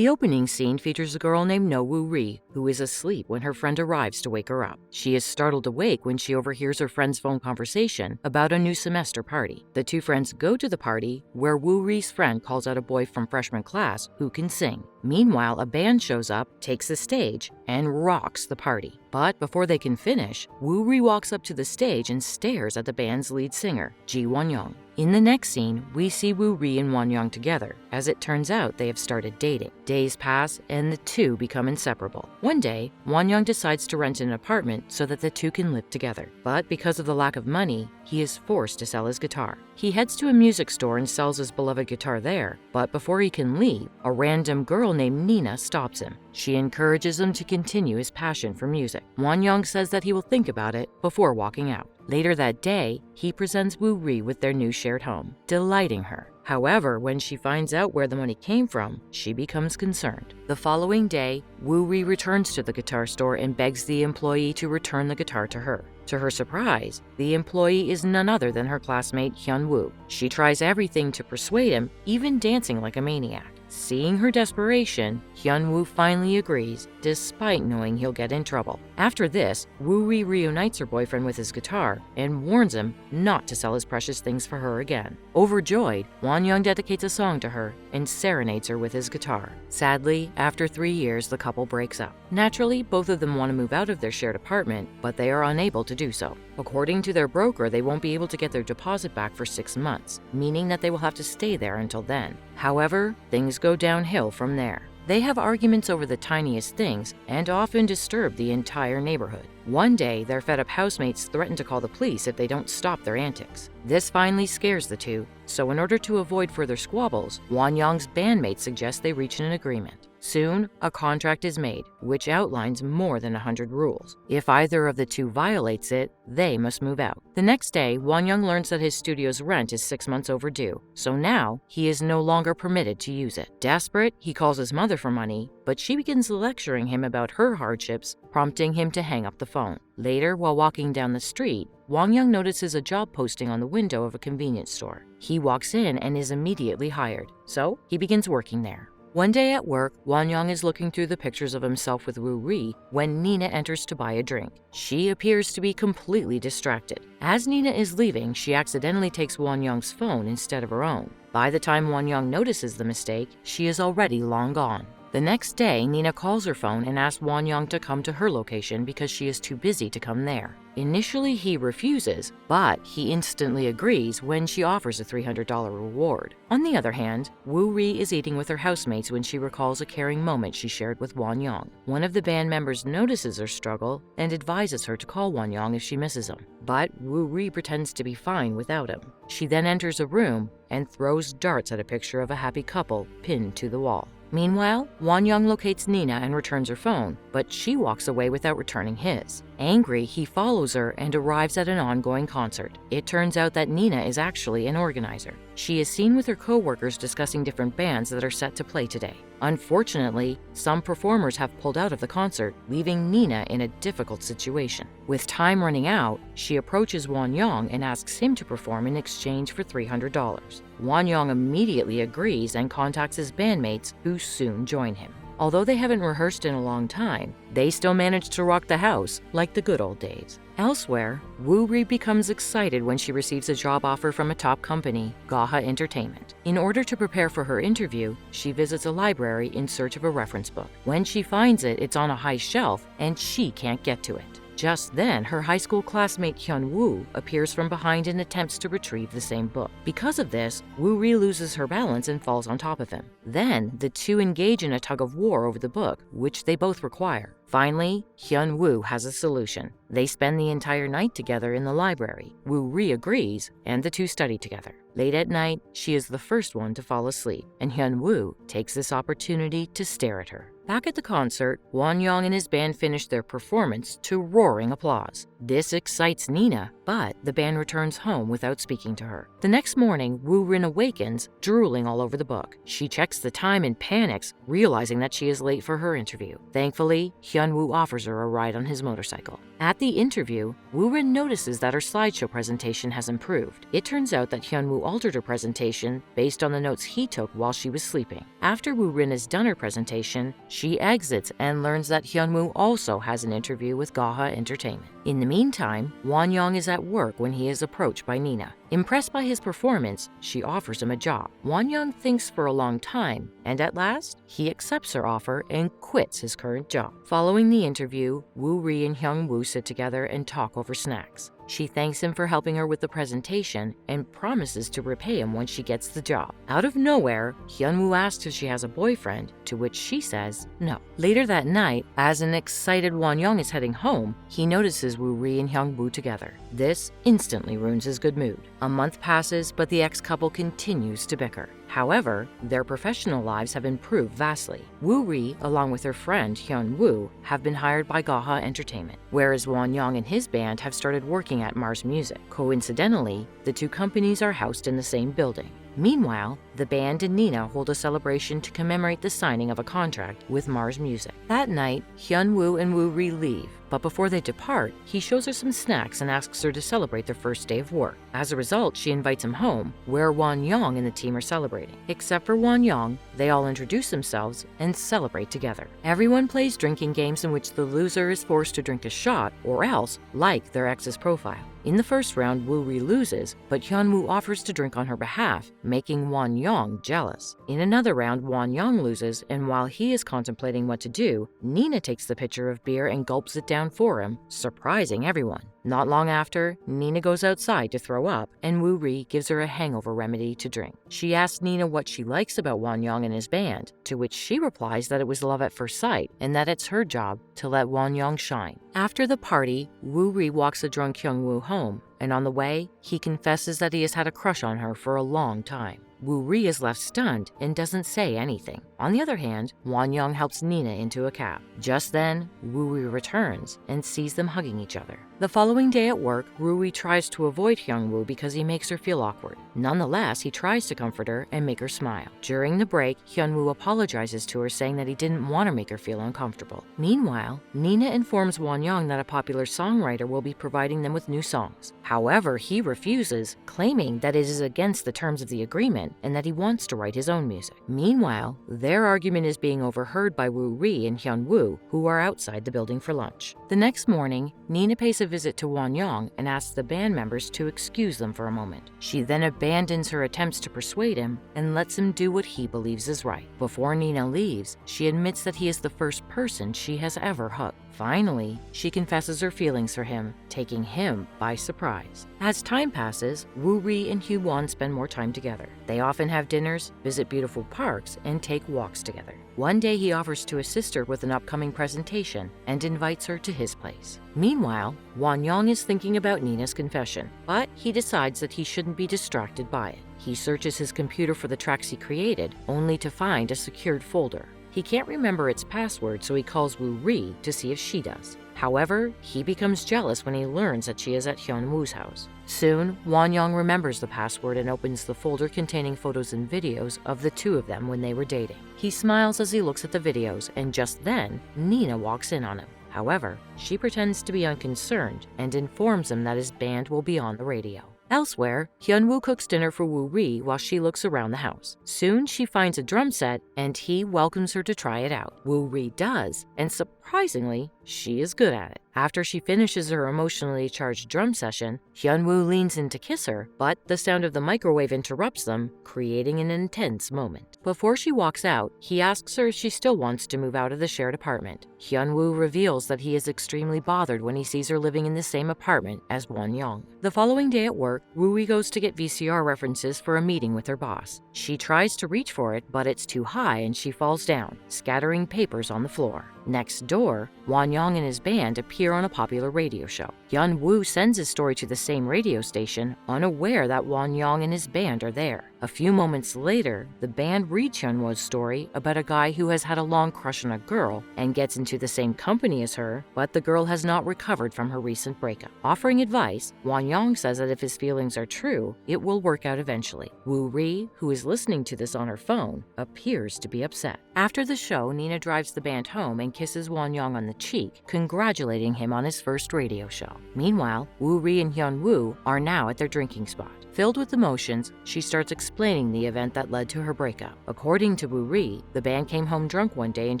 The opening scene features a girl named No Woo Ri, who is asleep when her friend arrives to wake her up. She is startled awake when she overhears her friend's phone conversation about a new semester party. The two friends go to the party, where Woo Ri's friend calls out a boy from freshman class who can sing. Meanwhile, a band shows up, takes the stage, and rocks the party. But before they can finish, Woo Ri walks up to the stage and stares at the band's lead singer, Ji Won-young. In the next scene, we see Woo Ri and Won-young together. As it turns out, they have started dating. Days pass, and the two become inseparable. One day, Won-young decides to rent an apartment so that the two can live together. But because of the lack of money, he is forced to sell his guitar. He heads to a music store and sells his beloved guitar there, but before he can leave, a random girl named Nina stops him. She encourages him to continue his passion for music. Won-young says that he will think about it before walking out. Later that day, he presents Woo Ri with their new shared home, delighting her. However, when she finds out where the money came from, she becomes concerned. The following day, Woo Ri returns to the guitar store and begs the employee to return the guitar to her. To her surprise, the employee is none other than her classmate Hyun-woo. She tries everything to persuade him, even dancing like a maniac. Seeing her desperation, Hyun-woo finally agrees, despite knowing he'll get in trouble. After this, Woo Ri reunites her boyfriend with his guitar and warns him not to sell his precious things for her again. Overjoyed, Won-young dedicates a song to her and serenades her with his guitar. Sadly, after 3 years, the couple breaks up. Naturally, both of them want to move out of their shared apartment, but they are unable to do so. According to their broker, they won't be able to get their deposit back for 6 months, meaning that they will have to stay there until then. However, things go downhill from there. They have arguments over the tiniest things and often disturb the entire neighborhood. One day, their fed-up housemates threaten to call the police if they don't stop their antics. This finally scares the two, so in order to avoid further squabbles, Won-young's bandmates suggest they reach an agreement. Soon, a contract is made, which outlines more than 100 rules. If either of the two violates it, they must move out. The next day, Won-young learns that his studio's rent is 6 months overdue, so now he is no longer permitted to use it. Desperate, he calls his mother for money, but she begins lecturing him about her hardships, prompting him to hang up the phone. Later, while walking down the street, Won-young notices a job posting on the window of a convenience store. He walks in and is immediately hired, so he begins working there. One day at work, Won-young is looking through the pictures of himself with Woo Ri when Nina enters to buy a drink. She appears to be completely distracted. As Nina is leaving, she accidentally takes Won-young's phone instead of her own. By the time Won-young notices the mistake, she is already long gone. The next day, Nina calls her phone and asks Won-young to come to her location because she is too busy to come there. Initially, he refuses, but he instantly agrees when she offers a $300 reward. On the other hand, Woo Ri is eating with her housemates when she recalls a caring moment she shared with Won-young. One of the band members notices her struggle and advises her to call Won-young if she misses him, but Woo Ri pretends to be fine without him. She then enters a room and throws darts at a picture of a happy couple pinned to the wall. Meanwhile, Won-young locates Nina and returns her phone, but she walks away without returning his. Angry, he follows her and arrives at an ongoing concert. It turns out that Nina is actually an organizer. She is seen with her co-workers discussing different bands that are set to play today. Unfortunately, some performers have pulled out of the concert, leaving Nina in a difficult situation. With time running out, she approaches Won-young and asks him to perform in exchange for $300. Won-young immediately agrees and contacts his bandmates, who soon join him. Although they haven't rehearsed in a long time, they still manage to rock the house like the good old days. Elsewhere, Woo Ri becomes excited when she receives a job offer from a top company, Gaha Entertainment. In order to prepare for her interview, she visits a library in search of a reference book. When she finds it, it's on a high shelf and she can't get to it. Just then, her high school classmate Hyun-woo appears from behind and attempts to retrieve the same book. Because of this, Woo Ri loses her balance and falls on top of him. Then, the two engage in a tug of war over the book, which they both require. Finally, Hyun-woo has a solution. They spend the entire night together in the library. Woo Ri agrees, and the two study together. Late at night, she is the first one to fall asleep, and Hyun-woo takes this opportunity to stare at her. Back at the concert, Won-young and his band finish their performance to roaring applause. This excites Nina, but the band returns home without speaking to her. The next morning, Woo-rin awakens, drooling all over the book. She checks the time and panics, realizing that she is late for her interview. Thankfully, Hyun-woo offers her a ride on his motorcycle. At the interview, Woo-rin notices that her slideshow presentation has improved. It turns out that Hyun-woo altered her presentation based on the notes he took while she was sleeping. After Woo-rin has done her presentation, she exits and learns that Hyun-woo also has an interview with Gaha Entertainment. In the meantime, Won-young is at work when he is approached by Nina. Impressed by his performance, she offers him a job. Won-young thinks for a long time, and at last, he accepts her offer and quits his current job. Following the interview, Woo-ri and Hyung-woo sit together and talk over snacks. She thanks him for helping her with the presentation and promises to repay him when she gets the job. Out of nowhere, Hyun-woo asks if she has a boyfriend, to which she says no. Later that night, as an excited Won-young is heading home, he notices Woo-ri and Hyung-woo together. This instantly ruins his good mood. A month passes, but the ex-couple continues to bicker. However, their professional lives have improved vastly. Woo-ri, along with her friend Hyun-woo, have been hired by Gaha Entertainment, whereas Won-young and his band have started working at Mars Music. Coincidentally, the two companies are housed in the same building. Meanwhile, the band and Nina hold a celebration to commemorate the signing of a contract with Mars Music. That night, Hyun-woo and Woo-ri leave, but before they depart, he shows her some snacks and asks her to celebrate their first day of work. As a result, she invites him home, where Won-young and the team are celebrating. Except for Won-young, they all introduce themselves and celebrate together. Everyone plays drinking games in which the loser is forced to drink a shot or else like their ex's profile. In the first round, Woo-ri loses, but Hyun-woo offers to drink on her behalf, making Won-young jealous. In another round, Won-young loses, and while he is contemplating what to do, Nina takes the pitcher of beer and gulps it down for him, surprising everyone. Not long after, Nina goes outside to throw up, and Woo-ri gives her a hangover remedy to drink. She asks Nina what she likes about Won-young and his band, to which she replies that it was love at first sight, and that it's her job to let Won-young shine. After the party, Woo-ri walks the drunk Hyung-woo home, and on the way, he confesses that he has had a crush on her for a long time. Woo-ri is left stunned and doesn't say anything. On the other hand, Won-young helps Nina into a cab. Just then, Woo-ri returns and sees them hugging each other. The following day at work, Woo-ri tries to avoid Hyung-woo because he makes her feel awkward. Nonetheless, he tries to comfort her and make her smile. During the break, Hyun-woo apologizes to her, saying that he didn't want to make her feel uncomfortable. Meanwhile, Nina informs Won-young that a popular songwriter will be providing them with new songs. However, he refuses, claiming that it is against the terms of the agreement and that he wants to write his own music. Meanwhile, their argument is being overheard by Woo-ri and Hyun-woo, who are outside the building for lunch. The next morning, Nina pays a visit to Won-young and asks the band members to excuse them for a moment. She then abandons her attempts to persuade him and lets him do what he believes is right. Before Nina leaves, she admits that he is the first person she has ever hugged. Finally, she confesses her feelings for him, taking him by surprise. As time passes, Woo-ri and Hee-won spend more time together. They often have dinners, visit beautiful parks, and take walks together. One day he offers to assist her with an upcoming presentation and invites her to his place. Meanwhile, Won-young is thinking about Nina's confession, but he decides that he shouldn't be distracted by it. He searches his computer for the tracks he created, only to find a secured folder. He can't remember its password, so he calls Woo-ri to see if she does. However, he becomes jealous when he learns that she is at Hyun-woo's house. Soon, Won-young remembers the password and opens the folder containing photos and videos of the two of them when they were dating. He smiles as he looks at the videos, and just then, Nina walks in on him. However, she pretends to be unconcerned and informs him that his band will be on the radio. Elsewhere, Hyun-woo cooks dinner for Woo-ri while she looks around the house. Soon, she finds a drum set, and he welcomes her to try it out. Woo-ri does, and surprisingly, she is good at it. After she finishes her emotionally charged drum session, Hyun-woo leans in to kiss her, but the sound of the microwave interrupts them, creating an intense moment. Before she walks out, he asks her if she still wants to move out of the shared apartment. Hyun-woo reveals that he is extremely bothered when he sees her living in the same apartment as Won-young. The following day at work, Woo-ri goes to get VCR references for a meeting with her boss. She tries to reach for it, but it's too high and she falls down, scattering papers on the floor. Next door, Won-young Yang and his band appear on a popular radio show. Hyun-woo sends his story to the same radio station, unaware that Yang and his band are there. A few moments later, the band reads Hyun-woo's story about a guy who has had a long crush on a girl and gets into the same company as her, but the girl has not recovered from her recent breakup. Offering advice, Yang says that if his feelings are true, it will work out eventually. Woo-ri, who is listening to this on her phone, appears to be upset. After the show, Nina drives the band home and kisses Yang on the cheek, congratulating him on his first radio show. Meanwhile, Woo-ri and Hyun-woo are now at their drinking spot. Filled with emotions, she starts explaining the event that led to her breakup. According to Woo-ri, the band came home drunk one day and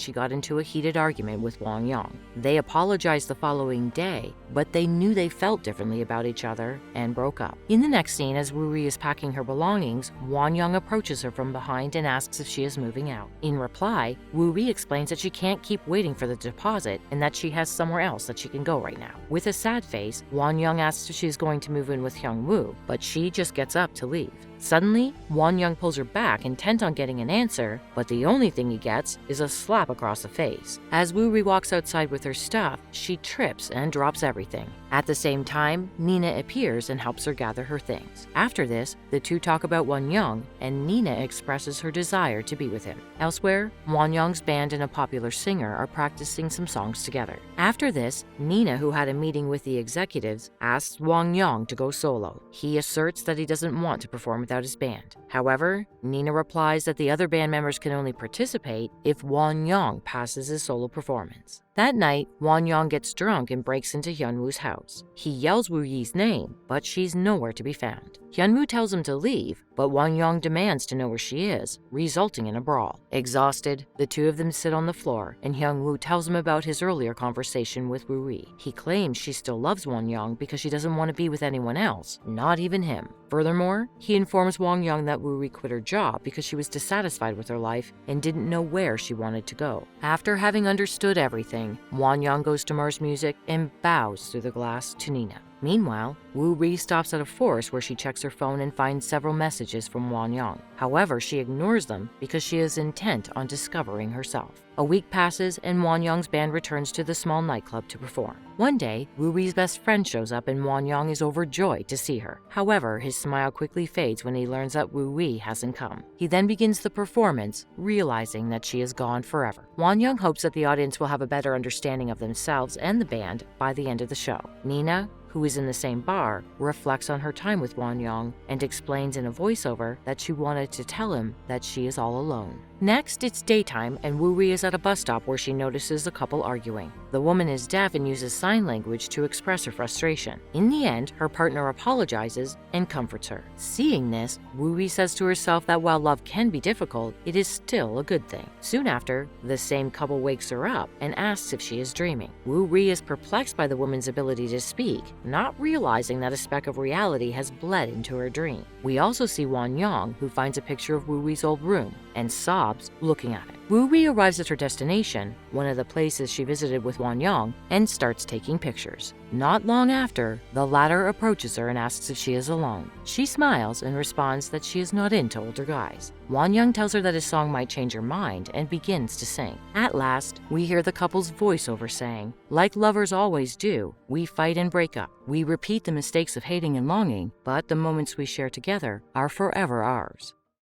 she got into a heated argument with Yang. They apologized the following day, but they knew they felt differently about each other and broke up. In the next scene, as Woo-ri is packing her belongings, Yang approaches her from behind and asks if she is moving out. In reply, Woo-ri explains that she can't keep waiting for the deposit and that she has somewhere else that she can go right now. With a sad face, Yang asks if she is going to move in with Hyun-woo, but she just gets up to leave. Suddenly, Yang pulls her back, intent on getting an answer, but the only thing he gets is a slap across the face. As Woo-ri walks outside with her stuff, she trips and drops everything. At the same time, Nina appears and helps her gather her things. After this, the two talk about Yang, and Nina expresses her desire to be with him. Elsewhere, Yang's band and a popular singer are practicing some songs together. After this, Nina, who had a meeting with the executives, asks Yang to go solo. He asserts that he doesn't want to perform without his band. However, Nina replies that the other band members can only participate if Yang passes his solo performance. That night, Yang gets drunk and breaks into Hyun-woo's house. He yells Woo-yi's name, but she's nowhere to be found. Hyun-woo tells him to leave, but Yang demands to know where she is, resulting in a brawl. Exhausted, the two of them sit on the floor, and Hyun-woo tells him about his earlier conversation with Woo-ri. He claims she still loves Yang because she doesn't want to be with anyone else, not even him. Furthermore, he informs Yang that Woo-ri quit her job because she was dissatisfied with her life and didn't know where she wanted to go. After having understood everything, Yang goes to Mars Music and bows through the glass to Nina. Meanwhile, Woo-ri stops at a forest where she checks her phone and finds several messages from Yang. However, she ignores them because she is intent on discovering herself. A week passes and Yang's band returns to the small nightclub to perform. One day, Woo-ri's best friend shows up and Yang is overjoyed to see her. However, his smile quickly fades when he learns that Woo-ri hasn't come. He then begins the performance, realizing that she is gone forever. Yang hopes that the audience will have a better understanding of themselves and the band by the end of the show. Nina, who is in the same bar, reflects on her time with Yang and explains in a voiceover that she wanted to tell him that she is all alone. Next, it's daytime and Woo-ri is at a bus stop where she notices a couple arguing. The woman is deaf and uses sign language to express her frustration. In the end, her partner apologizes and comforts her. Seeing this, Woo-ri says to herself that while love can be difficult, it is still a good thing. Soon after, the same couple wakes her up and asks if she is dreaming. Woo-ri is perplexed by the woman's ability to speak, not realizing that a speck of reality has bled into her dream. We also see Yang, who finds a picture of Woo-ri's old room and sobs looking at it. Woo-ri arrives at her destination, one of the places she visited with Yang, and starts taking pictures. Not long after, the latter approaches her and asks if she is alone. She smiles and responds that she is not into older guys. Yang tells her that his song might change her mind and begins to sing. At last, we hear the couple's voiceover saying, "Like lovers always do, we fight and break up. We repeat the mistakes of hating and longing, but the moments we share together are forever ours."